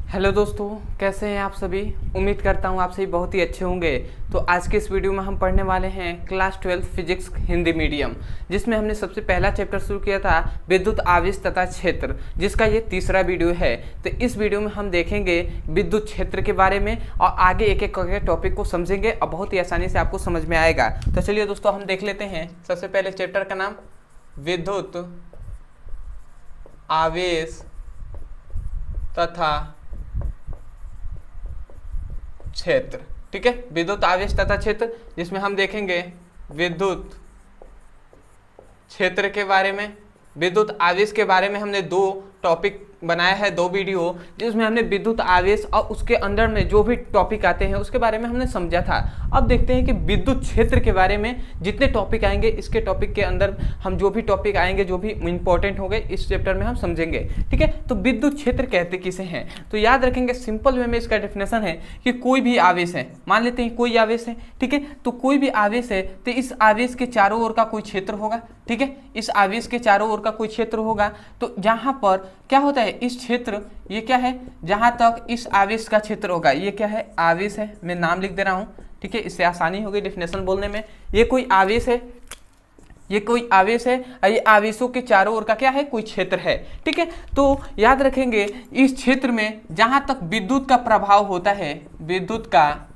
Hello दोस्तों, कैसे हैं आप सभी। उम्मीद करता हूं आप सभी बहुत ही अच्छे होंगे। तो आज के इस वीडियो में हम पढ़ने वाले हैं क्लास 12 फिजिक्स हिंदी मीडियम, जिसमें हमने सबसे पहला चैप्टर शुरू किया था विद्युत आवेश तथा क्षेत्र, जिसका ये तीसरा वीडियो है। तो इस वीडियो में हम देखेंगे विद्युत क्षेत्र के बारे में और आगे एक एक करके टॉपिक को समझेंगे और बहुत ही आसानी से आपको समझ में आएगा। तो चलिए दोस्तों, हम देख लेते हैं सबसे पहले चैप्टर का नाम विद्युत आवेश तथा क्षेत्र। ठीक है, विद्युत आवेश तथा क्षेत्र, जिसमें हम देखेंगे विद्युत क्षेत्र के बारे में। विद्युत आवेश के बारे में हमने दो टॉपिक बनाया है, दो वीडियो, जिसमें हमने विद्युत आवेश और उसके अंदर में जो भी टॉपिक आते हैं उसके बारे में हमने समझा था। अब देखते हैं कि विद्युत क्षेत्र के बारे में जितने टॉपिक आएंगे, इसके टॉपिक के अंदर हम जो भी टॉपिक आएंगे जो भी इंपॉर्टेंट होंगे इस चैप्टर में हम समझेंगे। ठीक है, तो विद्युत क्षेत्र कहते किसे हैं, तो याद रखेंगे सिंपल वे में इसका डेफिनेशन है कि कोई भी आवेश है, मान लेते हैं कोई आवेश है। ठीक है, तो कोई भी आवेश है तो इस आवेश के चारों ओर का कोई क्षेत्र होगा। ठीक है, इस आवेश के चारों ओर का कोई क्षेत्र होगा। तो जहां पर क्या होता है, इस क्षेत्र, ये क्या है, जहां तक इस आवेश का क्षेत्र होगा, ये क्या है, आवेश है। मैं नाम लिख दे रहा हूं, ठीक है, इससे आसानी होगी डेफिनेशन बोलने में। ये कोई आवेश है, ये कोई आवेश है और ये आवेशों के चारों ओर का क्या है, कोई क्षेत्र है। ठीक है, तो याद रखेंगे इस क्षेत्र में जहां तक विद्युत का प्रभाव होता है, विद्युत का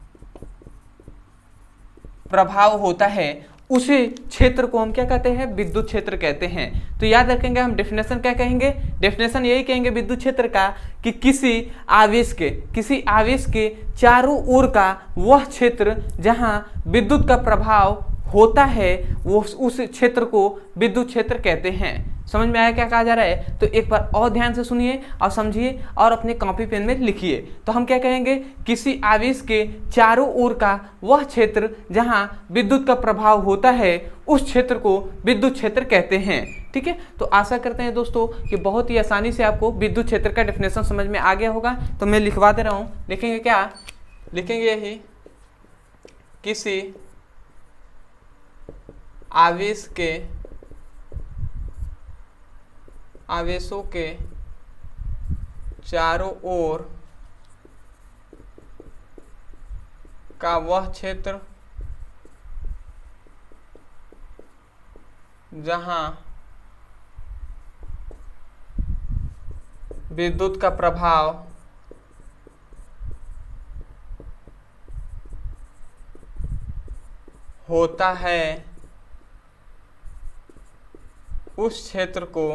प्रभाव होता है, उसी क्षेत्र को हम क्या कहते हैं, विद्युत क्षेत्र कहते हैं। तो याद रखेंगे हम डेफिनेशन क्या कहेंगे, डेफिनेशन यही कहेंगे विद्युत क्षेत्र का कि किसी आवेश के चारों ओर का वह क्षेत्र जहां विद्युत का प्रभाव होता है, वो उस क्षेत्र को विद्युत क्षेत्र कहते हैं। समझ में आया क्या कहा जा रहा है, तो एक बार और ध्यान से सुनिए और समझिए और अपने कॉपी पेन में लिखिए। तो हम क्या कहेंगे, किसी आवेश के चारों ओर का वह क्षेत्र जहां विद्युत का प्रभाव होता है, उस क्षेत्र को विद्युत क्षेत्र कहते हैं। ठीक है, तो आशा करते हैं दोस्तों कि बहुत ही आसानी से आपको विद्युत क्षेत्र का डेफिनेशन समझ में आ गया होगा। तो मैं लिखवा दे रहा हूं, लिखेंगे क्या, लिखेंगे यही, किसी आवेशों के चारों ओर का वह क्षेत्र जहां विद्युत का प्रभाव होता है, उस क्षेत्र को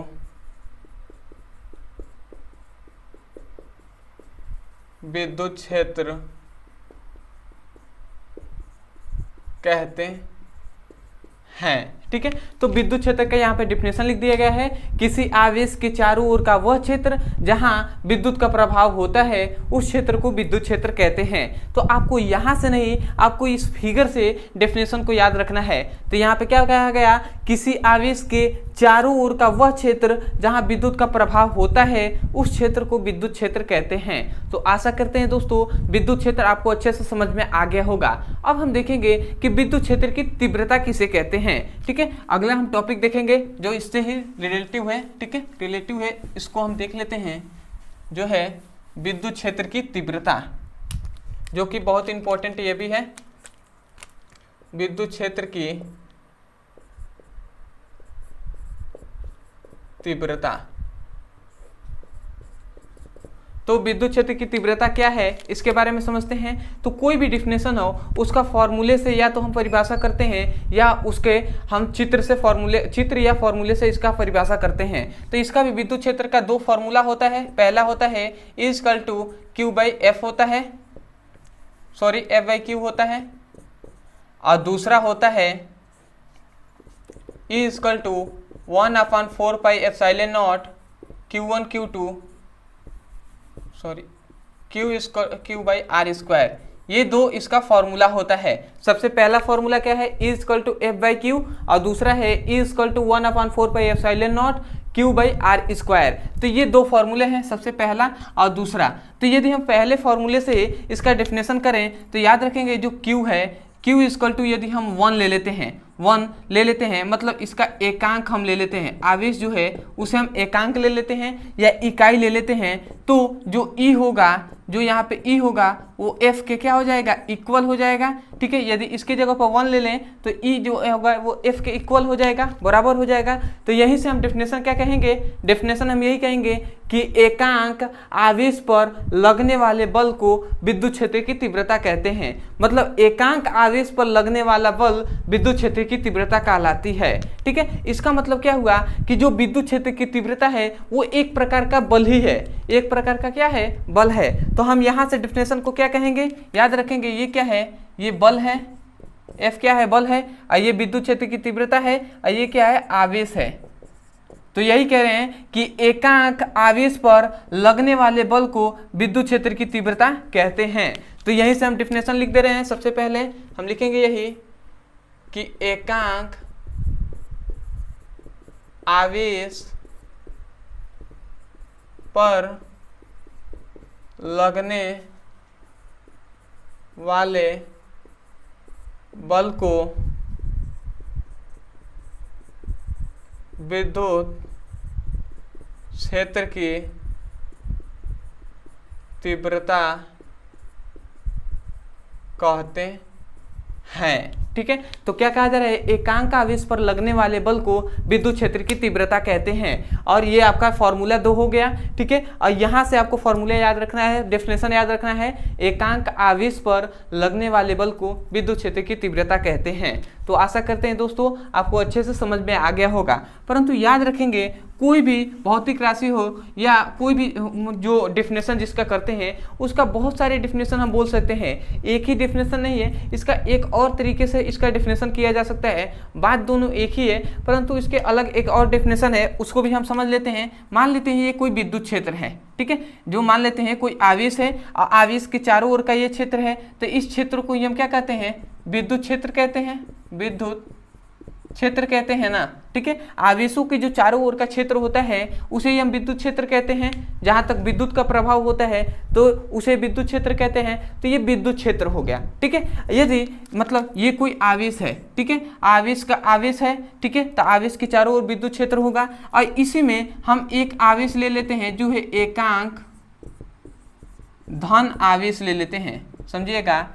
विद्युत क्षेत्र कहते हैं। ठीक है, तो विद्युत क्षेत्र का यहाँ पे डिफिनेशन लिख दिया गया है, किसी आवेश के चारों ओर का वह क्षेत्र जहां विद्युत का प्रभाव होता है, उस क्षेत्र को विद्युत क्षेत्र कहते हैं। तो आपको यहाँ से नहीं, आपको इस फिगर से डेफिनेशन को याद रखना है। तो यहाँ पे क्या कहा गया, किसी आवेश के चारों ओर का वह क्षेत्र जहां विद्युत का प्रभाव होता है, उस क्षेत्र को विद्युत क्षेत्र कहते हैं। तो आशा करते हैं दोस्तों विद्युत क्षेत्र आपको अच्छे से समझ में आ गया होगा। अब हम देखेंगे कि विद्युत क्षेत्र की तीव्रता किसे कहते हैं। ठीक है, अगला हम टॉपिक देखेंगे जो इससे ही रिलेटिव है। ठीक है, रिलेटिव है, इसको हम देख लेते हैं, जो है विद्युत क्षेत्र की तीव्रता, जो कि बहुत इंपॉर्टेंट ये भी है। विद्युत क्षेत्र की तीव्रता, तो विद्युत क्षेत्र की तीव्रता क्या है इसके बारे में समझते हैं। तो कोई भी डिफिनेशन हो उसका फॉर्मूले से या तो हम परिभाषा करते हैं या उसके हम चित्र या फॉर्मूले से इसका परिभाषा करते हैं। तो इसका भी विद्युत क्षेत्र का दो फॉर्मूला होता है। पहला होता है E=Q/F होता है, सॉरी F/Q होता है, और दूसरा होता है E=1/4πε0 Q1 Q2 Q/R²। ये दो इसका फॉर्मूला होता है। सबसे पहला फॉर्मूला क्या है, E=F/Q, और दूसरा है E=1/4πε0 Q/R²। तो ये दो फॉर्मूले हैं, सबसे पहला और दूसरा। तो यदि हम पहले फॉर्मूले से इसका डेफिनेशन करें तो याद रखेंगे जो Q है, Q यदि हम 1 ले लेते हैं, 1 ले लेते हैं, मतलब इसका एकांक हम ले लेते हैं, आवेश जो है उसे हम एकांक ले लेते हैं या इकाई ले लेते हैं, तो जो ई होगा, जो यहाँ पे ई होगा वो एफ के क्या हो जाएगा, इक्वल हो जाएगा। ठीक है, यदि इसके जगह पर 1 ले लें तो ई जो होगा वो एफ के इक्वल हो जाएगा, बराबर हो जाएगा। तो यहीं से हम डेफिनेशन क्या कहेंगे, डेफिनेशन हम यही कहेंगे कि एकांक आवेश पर लगने वाले बल को विद्युत क्षेत्र की तीव्रता कहते हैं। मतलब एकांक आवेश पर लगने वाला बल विद्युत क्षेत्र की तीव्रता कहलाती है। ठीक है, इसका मतलब क्या हुआ कि जो विद्युत क्षेत्र की तीव्रता है वो एक प्रकार का बल ही है, एक प्रकार का क्या है, बल है। तो हम यहाँ से डेफिनेशन को क्या कहेंगे, याद रखेंगे, ये क्या है, ये बल है, F क्या है, बल है, और ये विद्युत क्षेत्र की तीव्रता है, और ये क्या है, आवेश है। तो यही कह रहे हैं कि एकांक आवेश पर लगने वाले बल को विद्युत क्षेत्र की तीव्रता कहते हैं। तो यहीं से हम डेफिनेशन लिख दे रहे हैं। सबसे पहले हम लिखेंगे यही कि एकांक आवेश पर लगने वाले बल को विद्युत क्षेत्र की तीव्रता कहते हैं। ठीक है, तो क्या कहा जा रहा है, एकांक आवेश पर लगने वाले बल को विद्युत क्षेत्र की तीव्रता कहते हैं। और ये आपका फॉर्मूला 2 हो गया। ठीक है, और यहाँ से आपको फॉर्मूला याद रखना है, डेफिनेशन याद रखना है, एकांक आवेश पर लगने वाले बल को विद्युत क्षेत्र की तीव्रता कहते हैं। तो आशा करते हैं दोस्तों आपको अच्छे से समझ में आ गया होगा। परंतु याद रखेंगे, कोई भी भौतिक राशि हो या कोई भी जो डेफिनेशन जिसका करते हैं उसका बहुत सारे डेफिनेशन हम बोल सकते हैं, एक ही डेफिनेशन नहीं है, इसका एक और तरीके से इसका डेफिनेशन किया जा सकता है। बात दोनों एक ही है, परंतु इसके अलग एक और डेफिनेशन है, उसको भी हम समझ लेते हैं। मान लेते हैं ये कोई विद्युत क्षेत्र है, ठीक है, जो मान लेते हैं कोई आवेश है और आवेश के चारों ओर का ये क्षेत्र है, तो इस क्षेत्र को हम क्या कहते हैं, विद्युत क्षेत्र कहते हैं, विद्युत क्षेत्र कहते हैं ना। ठीक है, आवेशों के जो चारों ओर का क्षेत्र होता है उसे ही हम विद्युत क्षेत्र कहते हैं। जहां तक विद्युत का प्रभाव होता है तो उसे विद्युत क्षेत्र कहते हैं। तो ये विद्युत क्षेत्र हो गया। ठीक है, यदि मतलब ये कोई आवेश है, ठीक है, आवेश का आवेश है, ठीक है, तो आवेश के चारों ओर विद्युत क्षेत्र होगा। और इसी में हम एक आवेश ले लेते हैं जो है एकांक धन आवेश ले लेते हैं। समझिएगा,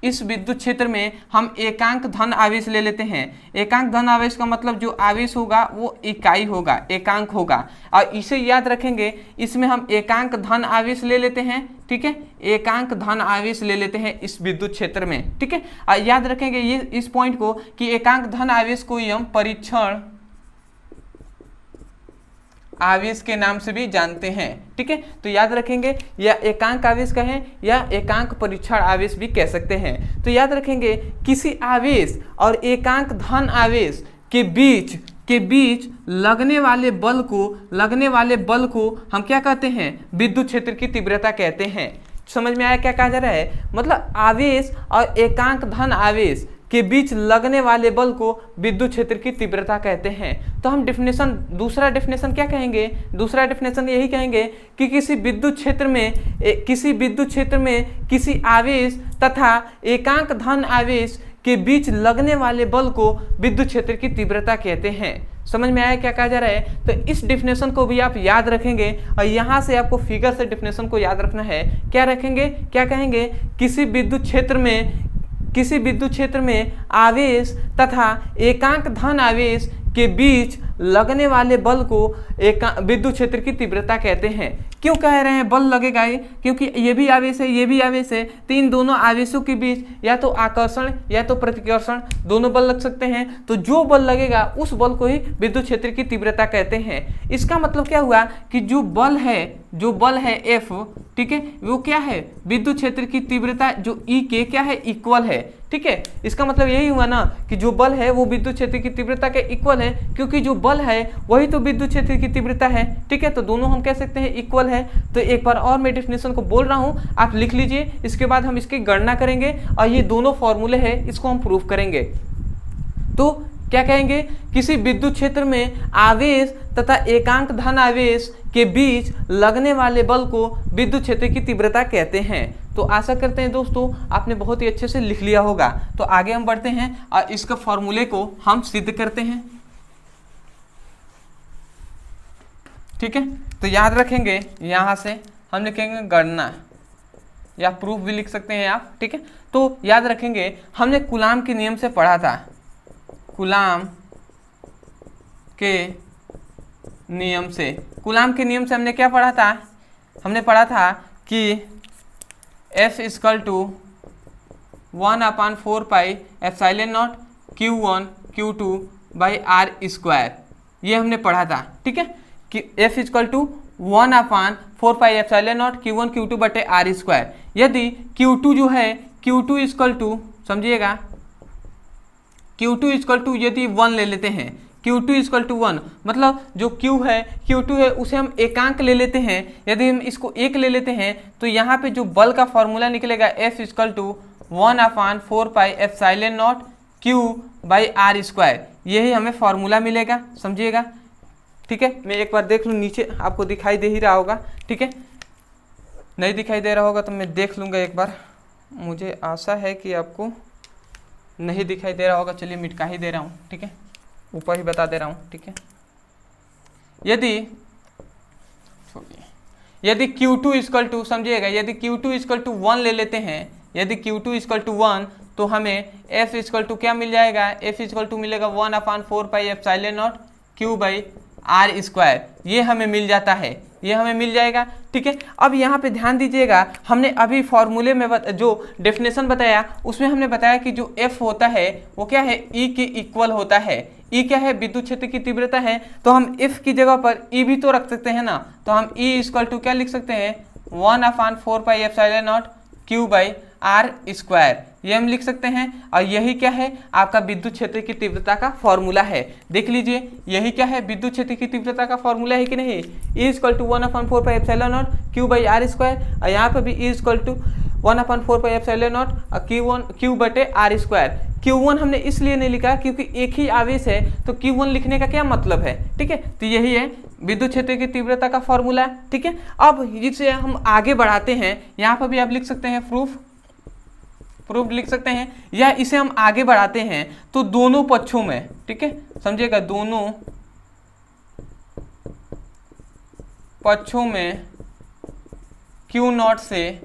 इस विद्युत क्षेत्र में हम एकांक धन आवेश ले लेते हैं। एकांक धन आवेश का मतलब जो आवेश होगा वो इकाई होगा, एकांक होगा। और इसे याद रखेंगे, इसमें हम एकांक धन आवेश ले लेते हैं। ठीक है, एकांक धन आवेश ले लेते हैं इस विद्युत क्षेत्र में। ठीक है, और याद रखेंगे ये इस पॉइंट को कि एकांक धन आवेश को हम परीक्षण आवेश के नाम से भी जानते हैं। ठीक है, तो याद रखेंगे या एकांक आवेश कहें या एकांक परीक्षण आवेश भी कह सकते हैं। तो याद रखेंगे, किसी आवेश और एकांक धन आवेश के बीच लगने वाले बल को हम क्या कहते हैं, विद्युत क्षेत्र की तीव्रता कहते हैं। समझ में आया क्या कहा जा रहा है, मतलब आवेश और एकांक धन आवेश के बीच लगने वाले बल को विद्युत क्षेत्र की तीव्रता कहते हैं। तो हम दूसरा डेफिनेशन क्या कहेंगे, दूसरा डेफिनेशन यही कहेंगे कि किसी विद्युत क्षेत्र में किसी आवेश तथा एकांक धन आवेश के बीच लगने वाले बल को विद्युत क्षेत्र की तीव्रता कहते हैं। समझ में आया क्या कहा जा रहा है। तो इस डेफिनेशन को भी आप याद रखेंगे और यहाँ से आपको फिगर से डेफिनेशन को याद रखना है। क्या रखेंगे, क्या कहेंगे, किसी विद्युत क्षेत्र में आवेश तथा एकांक धन आवेश के बीच लगने वाले बल को विद्युत क्षेत्र की तीव्रता कहते हैं। क्यों कह रहे हैं बल लगेगा, क्योंकि ये भी आवेश है, ये भी आवेश है, तो इन दोनों आवेशों के बीच या तो आकर्षण या तो प्रतिकर्षण दोनों बल लग सकते हैं। तो जो बल लगेगा उस बल को ही विद्युत क्षेत्र की तीव्रता कहते हैं। इसका मतलब क्या हुआ कि जो बल है F, ठीक है, वो क्या है, विद्युत क्षेत्र की तीव्रता जो E के क्या है, इक्वल है। ठीक है, इसका मतलब यही हुआ ना कि जो बल है वो विद्युत क्षेत्र की तीव्रता के इक्वल है, क्योंकि जो बल है वही तो विद्युत क्षेत्र की तीव्रता है। ठीक है, तो दोनों हम कह सकते हैं इक्वल है। तो एक बार और मैं डेफिनेशन को बोल रहा हूं, आप लिख लीजिए, इसके बाद हम इसकी गणना करेंगे और ये दोनों फॉर्मूले हैं, इसको हम प्रूफ करेंगे। तो क्या कहेंगे, किसी विद्युत क्षेत्र में आवेश तथा एकांक धन आवेश के बीच लगने वाले बल को विद्युत क्षेत्र की तीव्रता कहते हैं। तो आशा करते हैं दोस्तों आपने बहुत ही अच्छे से लिख लिया होगा। तो आगे हम बढ़ते हैं और इसका फॉर्मूले को हम सिद्ध करते हैं। ठीक है, तो याद रखेंगे यहाँ से हम लिखेंगे गणना या प्रूफ भी लिख सकते हैं आप। ठीक है, तो याद रखेंगे हमने कूलाम के नियम से पढ़ा था, कूलाम के नियम से, कूलाम के नियम से हमने क्या पढ़ा था, हमने पढ़ा था कि F equal to 1/4 pi epsilon naught Q1 Q2 by R square, ये हमने पढ़ा था। ठीक है, कि F equal to 1/4 pi epsilon naught Q1 Q2 बटे R स्क्वायर। यदि Q2 जो है Q2 इक्वल टू, समझिएगा, Q2 इक्वल टू यदि 1 ले लेते हैं, Q2 इक्वल टू 1 मतलब जो Q है Q2 है उसे हम एकांक ले लेते हैं। यदि हम इसको 1 ले लेते हैं तो यहाँ पे जो बल का फॉर्मूला निकलेगा F equal to 1/4 pi epsilon naught Q by R square, यही हमें फॉर्मूला मिलेगा, समझिएगा। ठीक है, मैं एक बार देख लूँ, नीचे आपको दिखाई दे ही रहा होगा। ठीक है, नहीं दिखाई दे रहा होगा तो मैं देख लूँगा एक बार, मुझे आशा है कि आपको नहीं दिखाई दे रहा होगा। चलिए मिटका ही दे रहा हूँ। ठीक है, ऊपर ही बता दे रहा हूँ। ठीक है, यदि Q2 इक्वल टू, समझिएगा, यदि Q2 इक्वल टू 1 ले लेते हैं, यदि Q2 इक्वल टू 1 तो हमें F इक्वल टू क्या मिल जाएगा, F इक्वल टू मिलेगा 1/4 pi epsilon naught Q by R square, ये हमें मिल जाता है, ये हमें मिल जाएगा। ठीक है, अब यहाँ पे ध्यान दीजिएगा, हमने अभी फॉर्मूले में जो डेफिनेशन बताया उसमें हमने बताया कि जो F होता है वो क्या है, E के इक्वल होता है। E क्या है, विद्युत क्षेत्र की तीव्रता है, तो हम F की जगह पर E भी तो रख सकते हैं ना, तो हम E इक्वल टू क्या लिख सकते हैं, 1/4 pi epsilon naught Q by R square, ये हम लिख सकते हैं। और यही क्या है, आपका विद्युत क्षेत्र की तीव्रता का फॉर्मूला है। देख लीजिए, यही क्या है, विद्युत क्षेत्र की तीव्रता का फॉर्मूला है कि नहीं, E equal to 1/4 pi epsilon naught Q by R square, और यहाँ पर भी E equal to 1/4 pi epsilon naught Q बटे R स्क्वायर। Q1 हमने इसलिए नहीं लिखा क्योंकि एक ही आवेश है, तो Q1 लिखने का क्या मतलब है। ठीक है, तो यही है विद्युत क्षेत्र की तीव्रता का फॉर्मूला। ठीक है, अब जिसे हम आगे बढ़ाते हैं, यहाँ पर भी आप लिख सकते हैं प्रूफ लिख सकते हैं, या इसे हम आगे बढ़ाते हैं तो दोनों पक्षों में, ठीक है, समझिएगा, दोनों पक्षों में Q0 से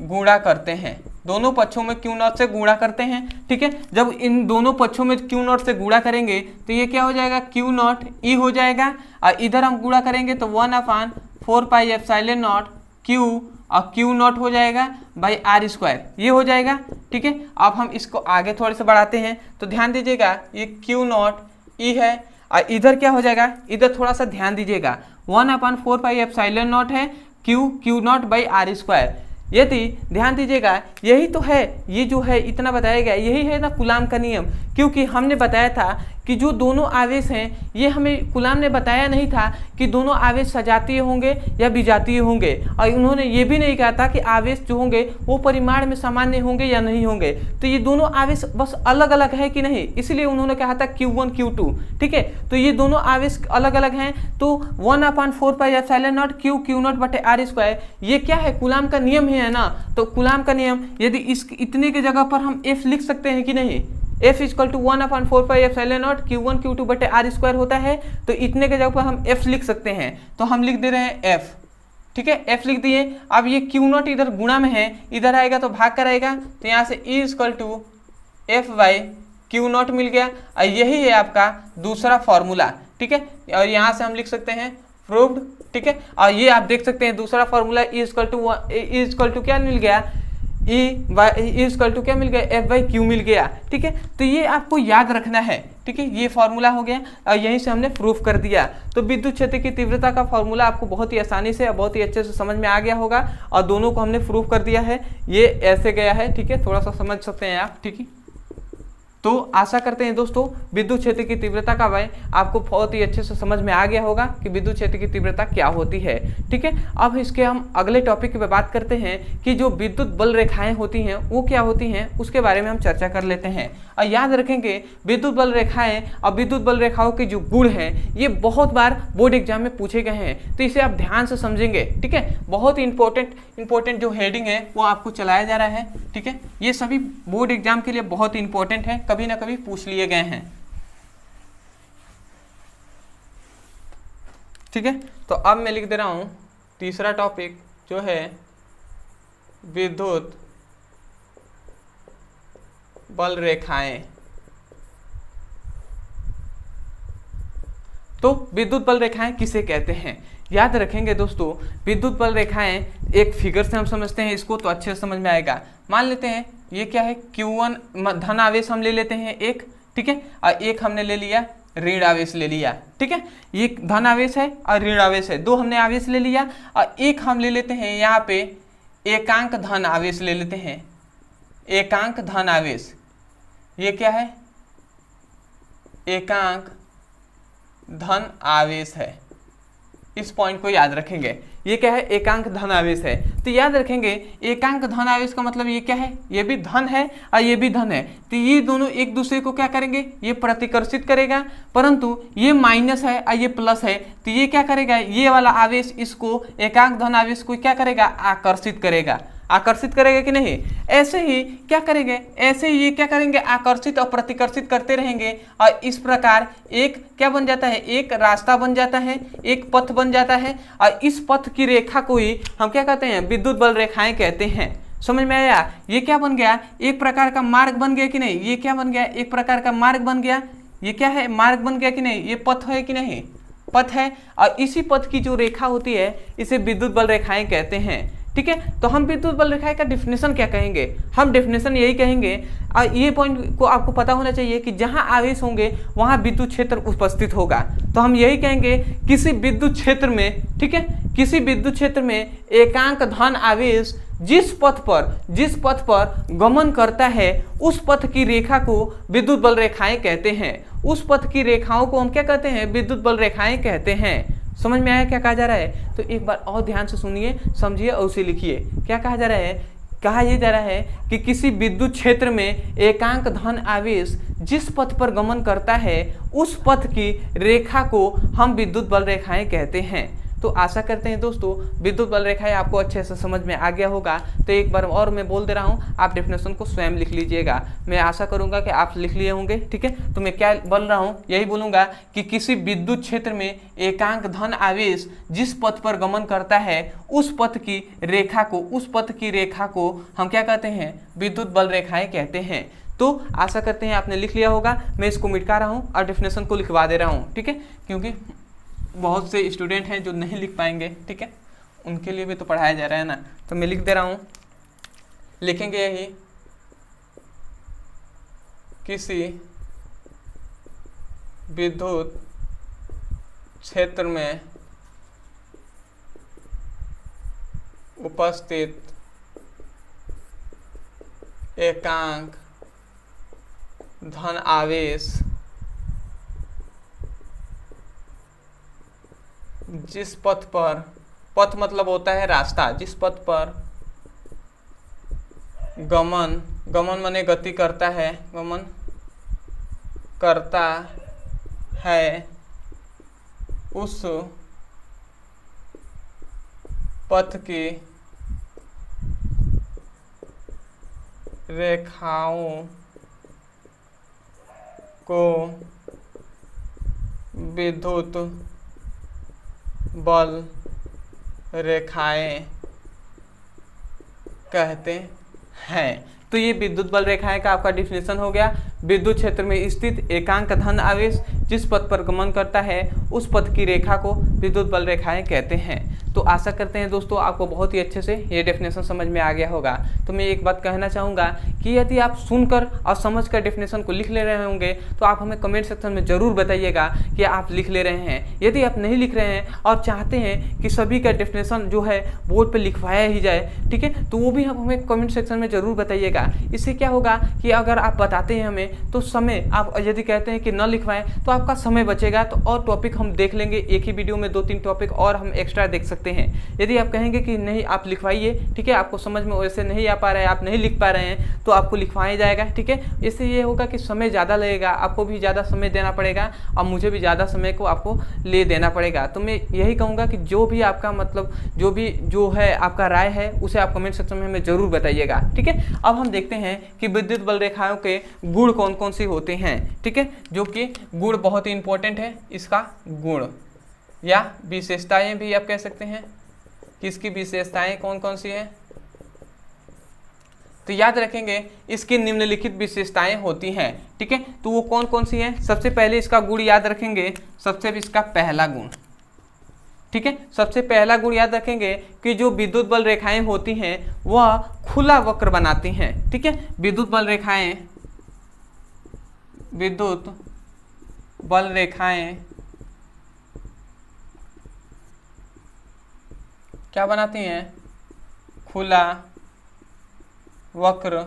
गुणा करते हैं, दोनों पक्षों में Q0 से गुणा करते हैं। ठीक है, जब इन दोनों पक्षों में Q0 से गुणा करेंगे तो ये क्या हो जाएगा, Q0 E हो जाएगा, और इधर हम गुणा करेंगे तो 1/4 पाई एप्सिलॉन नॉट Q और Q0 हो जाएगा बाई R स्क्वायर, ये हो जाएगा। ठीक है, अब हम इसको आगे थोड़े से बढ़ाते हैं तो ध्यान दीजिएगा, ये Q0 E है, और इधर क्या हो जाएगा, इधर थोड़ा सा ध्यान दीजिएगा, 1/4 पाई एप्सिलॉन नॉट है Q0 बाई R स्क्वायर। यदि ध्यान दीजिएगा, यही तो है, ये जो है इतना बताया गया, यही है ना कूलाम का नियम। क्योंकि हमने बताया था कि जो दोनों आवेश हैं, ये हमें कूलाम ने बताया नहीं था कि दोनों आवेश सजातीय होंगे या विजातीय होंगे, और उन्होंने ये भी नहीं कहा था कि आवेश जो होंगे वो परिमाण में सामान्य होंगे या नहीं होंगे। तो ये दोनों आवेश बस अलग अलग है कि नहीं, इसलिए उन्होंने कहा था Q1 Q2। ठीक है, तो ये दोनों आवेश अलग अलग हैं, तो 1/4 पाई एप्सिलॉन नॉट Q0 बटे R स्क्वायर, ये क्या है, कूलाम का नियम है ना। तो कूलाम का नियम, यदि इस इतने की जगह पर हम F लिख सकते हैं कि नहीं, F equal to 1/4 pi epsilon naught Q1 Q2 बटे R स्क्वायर होता है, तो इतने के जगह पर हम F लिख सकते हैं, तो हम लिख दे रहे हैं F। ठीक है, F लिख दिए। अब ये Q0 इधर गुणा में है, इधर आएगा तो भाग कर आएगा, तो यहाँ से E equal to F by Q0 मिल गया, और यही है आपका दूसरा फॉर्मूला। ठीक है, और यहाँ से हम लिख सकते हैं प्रूव्ड। ठीक है, और ये आप देख सकते हैं दूसरा फॉर्मूला E इक्वल टू क्या मिल गया, E इक्वल टू क्या मिल गया, F बाई Q मिल गया। ठीक है, तो ये आपको याद रखना है। ठीक है, ये फॉर्मूला हो गया, और यहीं से हमने प्रूफ कर दिया। तो विद्युत क्षेत्र की तीव्रता का फॉर्मूला आपको बहुत ही आसानी से और बहुत ही अच्छे से समझ में आ गया होगा, और दोनों को हमने प्रूफ कर दिया है। ये ऐसे गया है, ठीक है, थोड़ा सा समझ सकते हैं आप। ठीक है, तो आशा करते हैं दोस्तों विद्युत क्षेत्र की तीव्रता का वय आपको बहुत ही अच्छे से समझ में आ गया होगा कि विद्युत क्षेत्र की तीव्रता क्या होती है। ठीक है, अब इसके हम अगले टॉपिक पे बात करते हैं कि जो विद्युत बल रेखाएं होती हैं वो क्या होती हैं, उसके बारे में हम चर्चा कर लेते हैं। और याद रखेंगे विद्युत बल रेखाएं और विद्युत बल रेखाओं के जो गुण हैं ये बहुत बार बोर्ड एग्जाम में पूछे गए हैं, तो इसे आप ध्यान से समझेंगे। ठीक है, बहुत ही इंपॉर्टेंट जो हेडिंग है वो आपको चलाया जा रहा है। ठीक है, ये सभी बोर्ड एग्जाम के लिए बहुत ही इंपॉर्टेंट है, कभी ना कभी पूछ लिए गए हैं। ठीक है, तो अब मैं लिख दे रहा हूं तीसरा टॉपिक जो है विद्युत बल रेखाएं। तो विद्युत बल रेखाएं किसे कहते हैं, याद रखेंगे दोस्तों विद्युत बल रेखाएं एक फिगर से हम समझते हैं इसको, तो अच्छे से समझ में आएगा। मान लेते हैं ये क्या है, Q1 धन आवेश हम ले लेते हैं एक, ठीक है, और एक हमने ले लिया ऋण आवेश ले लिया। ठीक है, ये धन आवेश है और ऋण आवेश है, दो हमने आवेश ले लिया, और एक हम ले लेते हैं यहाँ पे एकांक धन आवेश ले लेते हैं। एकांक धन आवेश ये क्या है, एकांक धन आवेश है, इस पॉइंट को याद रखेंगे। ये क्या है, एकांक धन आवेश है। तो याद रखेंगे एकांक धन आवेश का मतलब ये क्या है, ये भी धन है और ये भी धन है, तो ये दोनों एक दूसरे को क्या करेंगे, ये प्रतिकर्षित करेगा, परंतु ये माइनस है और ये प्लस है, तो ये क्या करेगा, ये वाला आवेश इसको एकांक धन आवेश को क्या करेगा, आकर्षित करेगा। आकर्षित करेगा कि नहीं, ऐसे ही क्या करेंगे, ऐसे ही ये क्या करेंगे, आकर्षित और प्रतिकर्षित करते रहेंगे, और इस प्रकार एक क्या बन जाता है, एक रास्ता बन जाता है, एक पथ बन जाता है, और इस पथ की रेखा को ही हम क्या कहते हैं, विद्युत बल रेखाएं कहते हैं। समझ में आया, ये क्या बन गया, एक प्रकार का मार्ग बन गया कि नहीं, ये क्या बन गया, एक प्रकार का मार्ग बन गया, ये क्या है, मार्ग बन गया कि नहीं, ये पथ है कि नहीं, पथ है, और इसी पथ की जो रेखा होती है इसे विद्युत बल रेखाएं कहते हैं। ठीक है, तो हम विद्युत बल रेखाएं का डेफिनेशन क्या कहेंगे, हम डेफिनेशन यही कहेंगे, और ये पॉइंट को आपको पता होना चाहिए कि जहां आवेश होंगे वहां विद्युत क्षेत्र उपस्थित होगा। तो हम यही कहेंगे किसी विद्युत क्षेत्र में, ठीक है, किसी विद्युत क्षेत्र में एकांक धन आवेश जिस पथ पर गमन करता है उस पथ की रेखा को विद्युत बल रेखाएं कहते हैं। उस पथ की रेखाओं को हम क्या कहते हैं, विद्युत बल रेखाएं कहते हैं। समझ में आया क्या कहा जा रहा है, तो एक बार और ध्यान से सुनिए, समझिए और उसे लिखिए। क्या कहा जा रहा है, कहा यह जा रहा है कि किसी विद्युत क्षेत्र में एकांक धन आवेश जिस पथ पर गमन करता है उस पथ की रेखा को हम विद्युत बल रेखाएं कहते हैं। तो आशा करते हैं दोस्तों विद्युत बल रेखाएं आपको अच्छे से समझ में आ गया होगा। तो एक बार और मैं बोल दे रहा हूं, आप डेफिनेशन को स्वयं लिख लीजिएगा। मैं आशा करूंगा कि आप लिख लिए होंगे। ठीक है, तो मैं क्या बोल रहा हूं, यही बोलूंगा कि किसी विद्युत क्षेत्र में एकांक धन आवेश जिस पथ पर गमन करता है उस पथ की रेखा को हम क्या कहते हैं, विद्युत बल रेखाएं कहते हैं। तो आशा करते हैं आपने लिख लिया होगा। मैं इसको मिटा रहा हूँ और डेफिनेशन को लिखवा दे रहा हूँ। ठीक है, क्योंकि बहुत से स्टूडेंट हैं जो नहीं लिख पाएंगे, ठीक है, उनके लिए भी तो पढ़ाया जा रहा है ना। तो मैं लिख दे रहा हूँ, लिखेंगे यही, किसी विद्युत क्षेत्र में उपस्थित एकांक धन आवेश जिस पथ पर, पथ मतलब होता है रास्ता, जिस पथ पर गमन माने गति करता है, गमन करता है, उस पथ की रेखाओं को विद्युत बल रेखाएं कहते हैं। तो ये विद्युत बल रेखाएं का आपका डिफिनेशन हो गया। विद्युत क्षेत्र में स्थित एकांक धन आवेश जिस पथ पर गमन करता है उस पथ की रेखा को विद्युत बल रेखाएं कहते हैं। तो आशा करते हैं दोस्तों आपको बहुत ही अच्छे से ये डेफिनेशन समझ में आ गया होगा। तो मैं एक बात कहना चाहूँगा कि यदि आप सुनकर और समझकर डेफिनेशन को लिख ले रहे होंगे तो आप हमें कमेंट सेक्शन में ज़रूर बताइएगा कि आप लिख ले रहे हैं। यदि आप नहीं लिख रहे हैं और चाहते हैं कि सभी का डेफिनेशन जो है बोर्ड पर लिखवाया ही जाए, ठीक है, तो वो भी आप हमें कमेंट सेक्शन में ज़रूर बताइएगा। इससे क्या होगा कि अगर आप बताते हैं हमें तो समय, आप यदि कहते हैं कि न लिखवाएं तो आपका समय बचेगा, तो और टॉपिक हम देख लेंगे, एक ही वीडियो में 2-3 टॉपिक और हम एक्स्ट्रा देख सकते हैं। यदि आप कहेंगे कि नहीं आप लिखवाइए, ठीक है, आपको समझ में वैसे नहीं आ पा रहा है, आप नहीं लिख पा रहे हैं, तो आपको लिखवाया जाएगा, ठीक है। इससे ये होगा कि समय ज़्यादा लगेगा, आपको भी ज़्यादा समय देना पड़ेगा और मुझे भी ज़्यादा समय को आपको ले देना पड़ेगा। तो मैं यही कहूँगा कि जो भी आपका मतलब जो है आपका राय है उसे आप कमेंट सेक्शन में हमें ज़रूर बताइएगा, ठीक है। अब हम देखते हैं कि विद्युत बल रेखाओं के गुण कौन कौन सी होते हैं, ठीक है, जो कि गुण बहुत ही इंपॉर्टेंट है। इसका गुण या विशेषताएं भी आप कह सकते हैं कि इसकी विशेषताएं कौन कौन सी हैं। तो याद रखेंगे इसकी निम्नलिखित विशेषताएं होती हैं, ठीक है। तो वो कौन कौन सी हैं? सबसे पहले इसका गुण याद रखेंगे, सबसे इसका पहला गुण, ठीक है, सबसे पहला गुण याद रखेंगे कि जो विद्युत बल रेखाएं होती हैं वह खुला वक्र बनाती हैं, ठीक है। विद्युत बल रेखाएं क्या बनाती हैं? खुला वक्र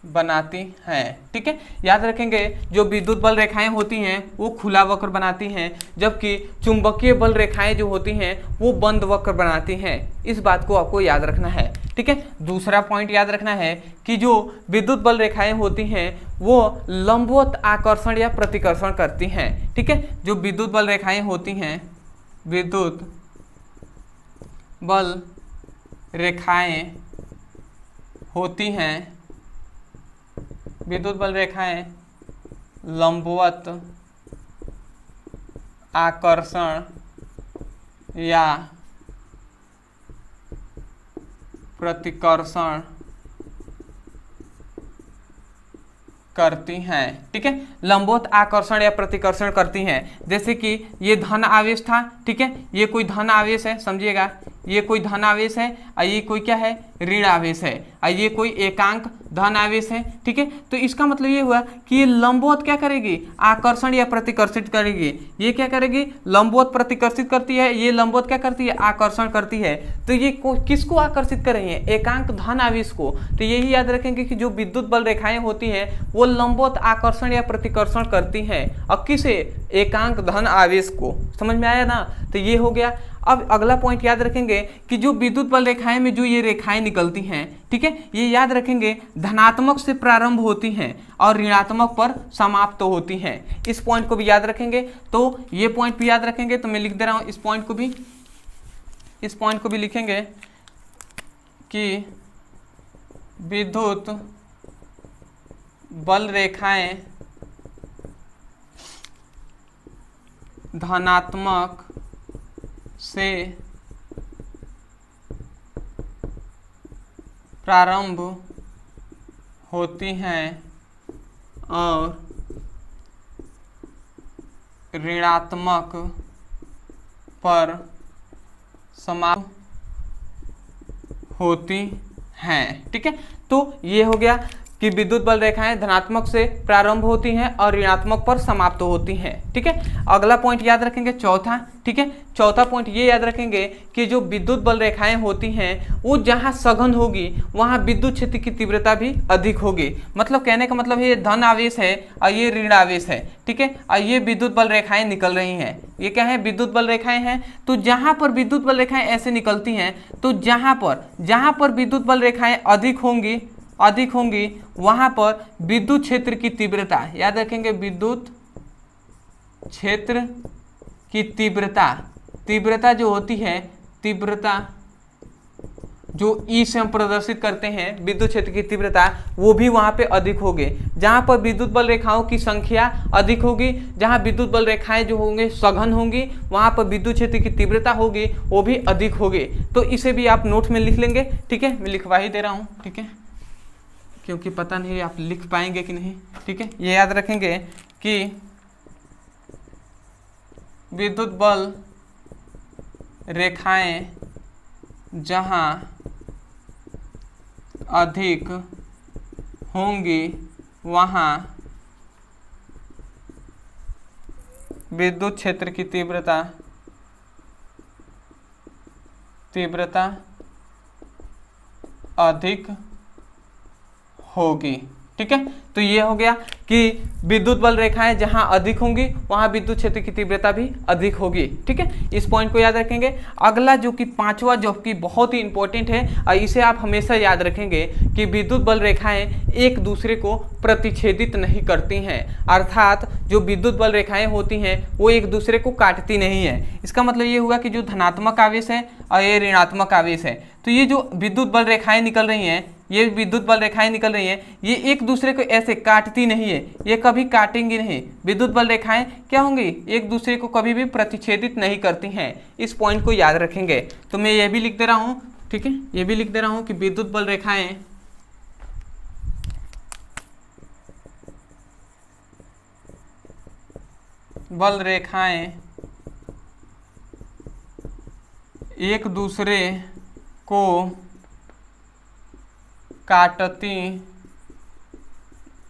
बनाती हैं, ठीक है। याद रखेंगे जो विद्युत बल रेखाएं होती हैं वो खुला वक्र बनाती हैं, जबकि चुंबकीय बल रेखाएं जो होती हैं वो बंद वक्र बनाती हैं। इस बात को आपको याद रखना है, ठीक है। दूसरा पॉइंट याद रखना है कि जो विद्युत बल रेखाएं होती हैं वो लंबवत आकर्षण या प्रतिकर्षण करती हैं, ठीक है। जो विद्युत बल रेखाएं होती हैं, विद्युत बल रेखाएं होती हैं, विद्युत बल रेखाएं लंबवत आकर्षण या प्रतिकर्षण करती हैं, ठीक है। लंबवत आकर्षण या प्रतिकर्षण करती हैं। जैसे कि ये धन आवेश था, ठीक है, ये कोई धन आवेश है, समझिएगा, ये कोई धन आवेश है और ये कोई क्या है? ऋण आवेश है, और ये कोई एकांक धन आवेश है, ठीक है। तो इसका मतलब ये हुआ कि ये लंबवत क्या करेगी? आकर्षण या प्रतिकर्षित करेगी। ये क्या करेगी? लंबवत प्रतिकर्षित करती है, ये लंबवत क्या करती है? आकर्षण करती है। तो ये किसको आकर्षित कर रही है? एकांक धन आवेश को। तो यही याद रखेंगे कि जो विद्युत बल रेखाएं होती हैं वो लंबवत आकर्षण या प्रतिकर्षण करती हैं, और किसे? एकांक धन आवेश को। समझ में आया ना? तो ये हो गया। अब अगला पॉइंट याद रखेंगे कि जो विद्युत बल रेखाएं में जो ये रेखाएं निकलती हैं, ठीक है, ये याद रखेंगे धनात्मक से प्रारंभ होती हैं और ऋणात्मक पर समाप्त होती हैं। इस पॉइंट को भी याद रखेंगे। तो ये पॉइंट भी याद रखेंगे, तो मैं लिख दे रहा हूं इस पॉइंट को भी लिखेंगे कि विद्युत बल रेखाएं धनात्मक से प्रारंभ होती हैं और ऋणात्मक पर समाप्त होती हैं, ठीक है। तो ये हो गया कि विद्युत बल रेखाएं धनात्मक से प्रारंभ होती हैं और ऋणात्मक पर समाप्त होती हैं, ठीक है। अगला पॉइंट याद रखेंगे चौथा, ठीक है। चौथा पॉइंट ये याद रखेंगे कि जो विद्युत बल रेखाएं होती हैं वो जहां सघन होगी वहां विद्युत क्षेत्र की तीव्रता भी अधिक होगी। मतलब कहने का मतलब ये धन आवेश है और ये ऋण आवेश है, ठीक है, और ये विद्युत बल रेखाएं निकल रही हैं। ये क्या है? विद्युत बल रेखाएं हैं। तो जहां पर विद्युत बल रेखाएं ऐसे निकलती हैं, तो जहां पर विद्युत बल रेखाएं अधिक होंगी वहां पर विद्युत क्षेत्र की तीव्रता, याद रखेंगे, विद्युत क्षेत्र की तीव्रता जो होती है, तीव्रता जो ई से हम प्रदर्शित करते हैं विद्युत क्षेत्र की तीव्रता, वो भी वहां पे अधिक होगी। जहां पर विद्युत बल रेखाओं की संख्या अधिक होगी, जहां विद्युत बल रेखाएं जो होंगे सघन होंगी, वहां पर विद्युत क्षेत्र की तीव्रता होगी वो भी अधिक होगी। तो इसे भी आप नोट में लिख लेंगे, ठीक है, मैं लिखवा ही दे रहा हूं, ठीक है, क्योंकि पता नहीं आप लिख पाएंगे कि नहीं, ठीक है। ये याद रखेंगे कि विद्युत बल रेखाएं जहां अधिक होंगी वहां विद्युत क्षेत्र की तीव्रता अधिक होगी। ठीक है, तो ये हो गया कि विद्युत बल रेखाएं जहां अधिक होंगी वहां विद्युत क्षेत्र की तीव्रता भी अधिक होगी। ठीक है, इस पॉइंट को याद रखेंगे। अगला जो कि पांचवा, जो कि बहुत ही इंपॉर्टेंट है और इसे आप हमेशा याद रखेंगे कि विद्युत बल रेखाएं एक दूसरे को प्रतिच्छेदित नहीं करती हैं, अर्थात जो विद्युत बल रेखाएं होती हैं वो एक दूसरे को काटती नहीं है। इसका मतलब ये हुआ कि जो धनात्मक आवेश है और ये ऋणात्मक आवेश है, तो ये जो विद्युत बल रेखाएं निकल रही हैं, ये विद्युत बल रेखाएं निकल रही हैं, ये एक दूसरे को ऐसे काटती नहीं है, ये कभी काटेंगी नहीं। विद्युत बल रेखाएं क्या होंगी, एक दूसरे को कभी भी प्रतिच्छेदित नहीं करती हैं। इस पॉइंट को याद रखेंगे। तो मैं ये भी लिख दे रहा हूँ, ठीक है, ये भी लिख दे रहा हूँ कि विद्युत बल रेखाएं एक दूसरे को काटती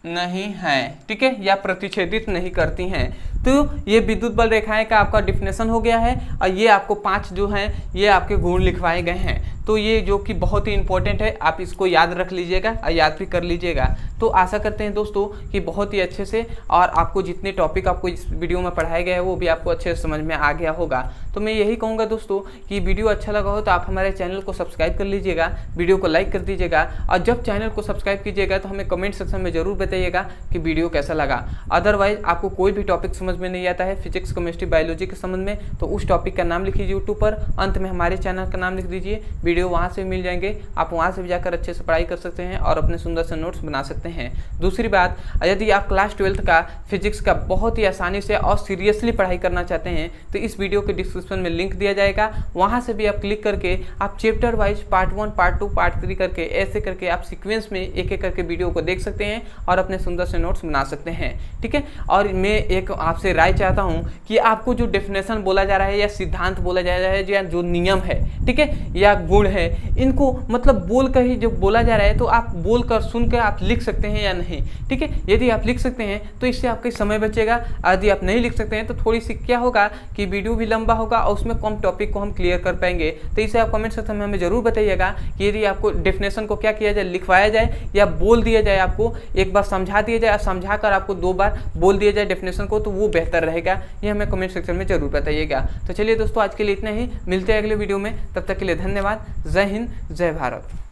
नहीं है, ठीक है, या प्रतिच्छेदित नहीं करती हैं। तो ये विद्युत बल रेखाएं का आपका डिफिनेशन हो गया है और ये आपको 5 जो हैं ये आपके गुण लिखवाए गए हैं। तो ये जो कि बहुत ही इंपॉर्टेंट है, आप इसको याद रख लीजिएगा और याद भी कर लीजिएगा। तो आशा करते हैं दोस्तों कि बहुत ही अच्छे से, और आपको जितने टॉपिक आपको इस वीडियो में पढ़ाए गए हैं वो भी आपको अच्छे से समझ में आ गया होगा। तो मैं यही कहूँगा दोस्तों कि वीडियो अच्छा लगा हो तो आप हमारे चैनल को सब्सक्राइब कर लीजिएगा, वीडियो को लाइक कर दीजिएगा, और जब चैनल को सब्सक्राइब कीजिएगा तो हमें कमेंट सेक्शन में जरूर बताइएगा कि वीडियो कैसा लगा। अदरवाइज आपको कोई भी टॉपिक समझ में नहीं आता है फिजिक्स, केमिस्ट्री, बायोलॉजी के संबंध में, तो उस टॉपिक का नाम लिखिए यूट्यूब पर, अंत में हमारे चैनल का नाम लिख दीजिए, वीडियो वहाँ से मिल जाएंगे, आप वहाँ से भी जाकर अच्छे से पढ़ाई कर सकते हैं और अपने सुंदर से नोट्स बना सकते हैं। दूसरी बात, यदि आप क्लास 12th का फिजिक्स का बहुत ही आसानी से और सीरियसली पढ़ाई करना चाहते हैं तो इस वीडियो के डिस्क्रिप्शन में लिंक दिया जाएगा, वहाँ से भी आप क्लिक करके आप chapter wise part 1, part 2, part 3 करके ऐसे करके आप सीक्वेंस में एक एक करके वीडियो को देख सकते हैं और अपने सुंदर से नोट्स बना सकते हैं। ठीक है, और मैं एक आपसे राय चाहता हूँ कि आपको जो डेफिनेशन बोला जा रहा है या सिद्धांत बोला जा रहा है या जो नियम है, ठीक है, या गुण है, इनको मतलब बोल कर ही जो बोला जा रहा है तो आप बोल कर सुन कर आप लिख सकते हैं या नहीं। ठीक है, यदि आप लिख सकते हैं तो इससे आपका समय बचेगा, यदि आप नहीं लिख सकते हैं तो थोड़ी सी क्या होगा कि वीडियो भी लंबा होगा और उसमें कम टॉपिक को हम क्लियर कर पाएंगे। तो इसे आप कमेंट सेक्शन में हमें जरूर बताइएगा कि यदि आपको डेफिनेशन को क्या किया जाए, लिखवाया जाए या बोल दिया जाए, आपको एक बार समझा दिया जाए, समझा कर आपको 2 बार बोल दिया जाए डेफिनेशन को, तो वो बेहतर रहेगा। ये हमें कमेंट सेक्शन में जरूर बताइएगा। तो चलिए दोस्तों, आज के लिए इतना ही, मिलते हैं अगले वीडियो में, तब तक के लिए धन्यवाद। जय हिंद, जय भारत।